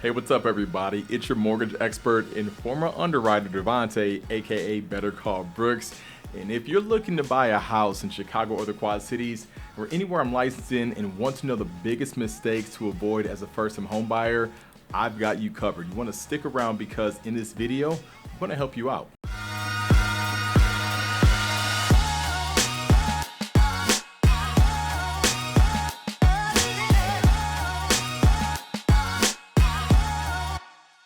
Hey, what's up, everybody? It's your mortgage expert and former underwriter, Devontae, a.k.a. Better Call Brooks. And if you're looking to buy a house in Chicago or the Quad Cities or anywhere I'm licensed in and want to know the biggest mistakes to avoid as a first-time home buyer, I've got you covered. You want to stick around because in this video, I'm going to help you out.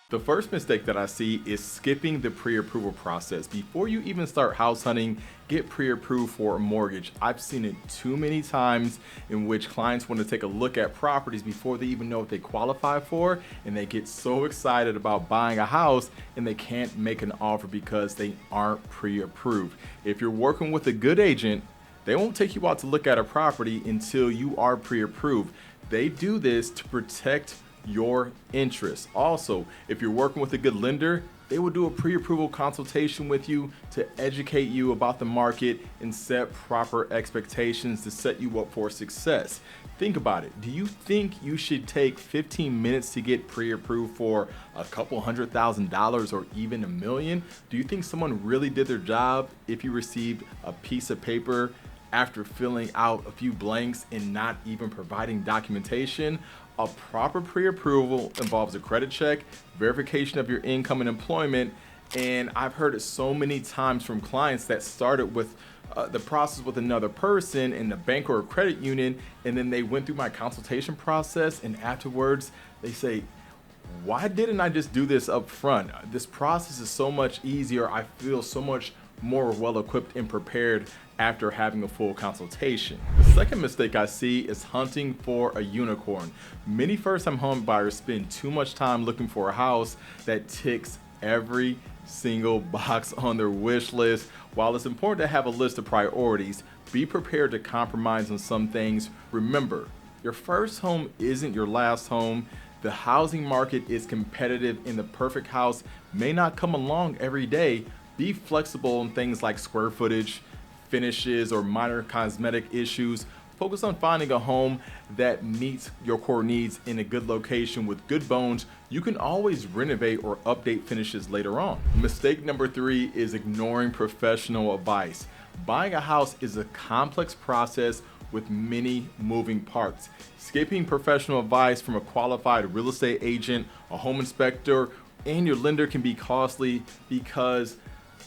The first mistake that I see is skipping the pre-approval process. Before you even start house hunting, get pre-approved for a mortgage. I've seen it too many times in which clients want to take a look at properties before they even know what they qualify for, and they get so excited about buying a house and they can't make an offer because they aren't pre-approved. If you're working with a good agent, they won't take you out to look at a property until you are pre-approved. They do this to protect your interests. Also, if you're working with a good lender, they will do a pre-approval consultation with you to educate you about the market and set proper expectations to set you up for success. Think about it. Do you think you should take 15 minutes to get pre-approved for a couple $100,000 or even $1 million? Do you think someone really did their job if you received a piece of paper after filling out a few blanks and not even providing documentation? A proper pre-approval involves a credit check, verification of your income and employment, and I've heard it so many times from clients that started with the process with another person in the bank or a credit union, and then they went through my consultation process, and afterwards they say, why didn't I just do this up front? This process is so much easier. I feel so much more well-equipped and prepared after having a full consultation. The second mistake I see is hunting for a unicorn. Many first-time home buyers spend too much time looking for a house that ticks every single box on their wish list. While it's important to have a list of priorities, be prepared to compromise on some things. Remember, your first home isn't your last home. The housing market is competitive and the perfect house may not come along every day. Be flexible on things like square footage, finishes, or minor cosmetic issues. Focus on finding a home that meets your core needs in a good location with good bones. You can always renovate or update finishes later on. Mistake number 3 is ignoring professional advice. Buying a house is a complex process with many moving parts. Skipping professional advice from a qualified real estate agent, a home inspector, and your lender can be costly because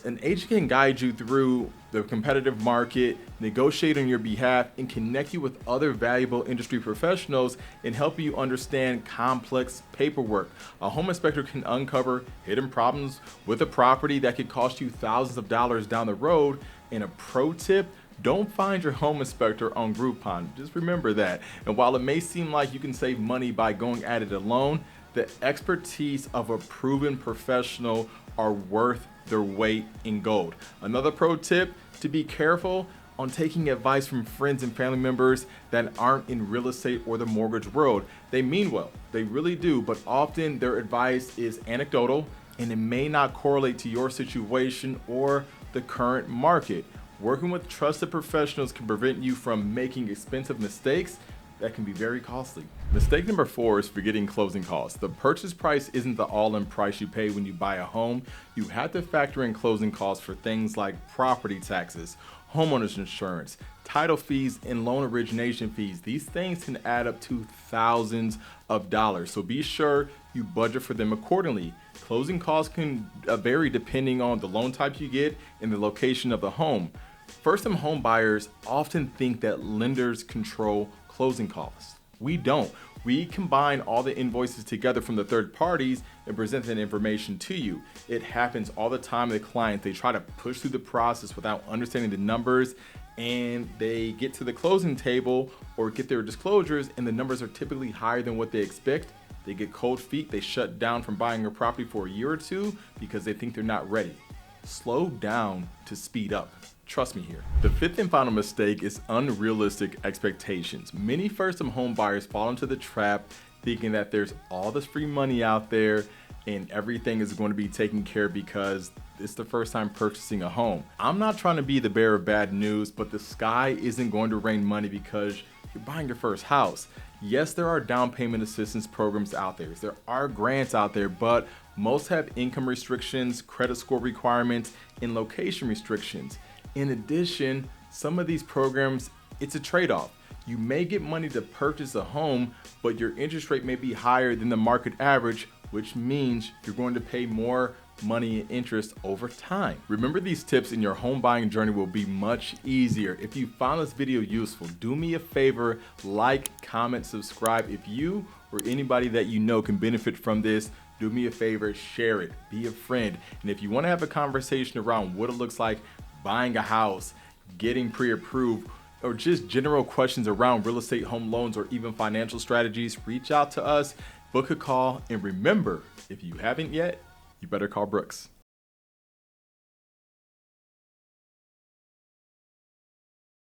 an agent can guide you through the competitive market, negotiate on your behalf, and connect you with other valuable industry professionals and help you understand complex paperwork. A home inspector can uncover hidden problems with a property that could cost you thousands of dollars down the road. And a pro tip, don't find your home inspector on Groupon. Just remember that. And while it may seem like you can save money by going at it alone, the expertise of a proven professional are worth their weight in gold. Another pro tip, to be careful on taking advice from friends and family members that aren't in real estate or the mortgage world. They mean well, they really do, but often their advice is anecdotal and it may not correlate to your situation or the current market. Working with trusted professionals can prevent you from making expensive mistakes that can be very costly. Mistake number 4 is forgetting closing costs. The purchase price isn't the all-in price you pay when you buy a home. You have to factor in closing costs for things like property taxes, homeowners insurance, title fees, and loan origination fees. These things can add up to thousands of dollars, so be sure you budget for them accordingly. Closing costs can vary depending on the loan type you get and the location of the home. First-time home buyers often think that lenders control closing costs. We don't. We combine all the invoices together from the third parties and present that information to you. It happens all the time with clients. They try to push through the process without understanding the numbers, and they get to the closing table or get their disclosures and the numbers are typically higher than what they expect. They get cold feet. They shut down from buying a property for a year or two because they think they're not ready. Slow down to speed up. Trust me here. The 5th and final mistake is unrealistic expectations. Many first-time home buyers fall into the trap thinking that there's all this free money out there and everything is going to be taken care of because it's the first time purchasing a home. I'm not trying to be the bearer of bad news, but the sky isn't going to rain money because you're buying your first house. Yes, there are down payment assistance programs out there. There are grants out there, but most have income restrictions, credit score requirements, and location restrictions. In addition, some of these programs, it's a trade-off. You may get money to purchase a home, but your interest rate may be higher than the market average, which means you're going to pay more money in interest over time. Remember, these tips in your home buying journey will be much easier. If you found this video useful, do me a favor, like, comment, subscribe. If you or anybody that you know can benefit from this, do me a favor, share it, be a friend. And if you want to have a conversation around what it looks like buying a house, getting pre-approved, or just general questions around real estate, home loans, or even financial strategies, reach out to us, book a call, and remember, if you haven't yet, you better call Brooks.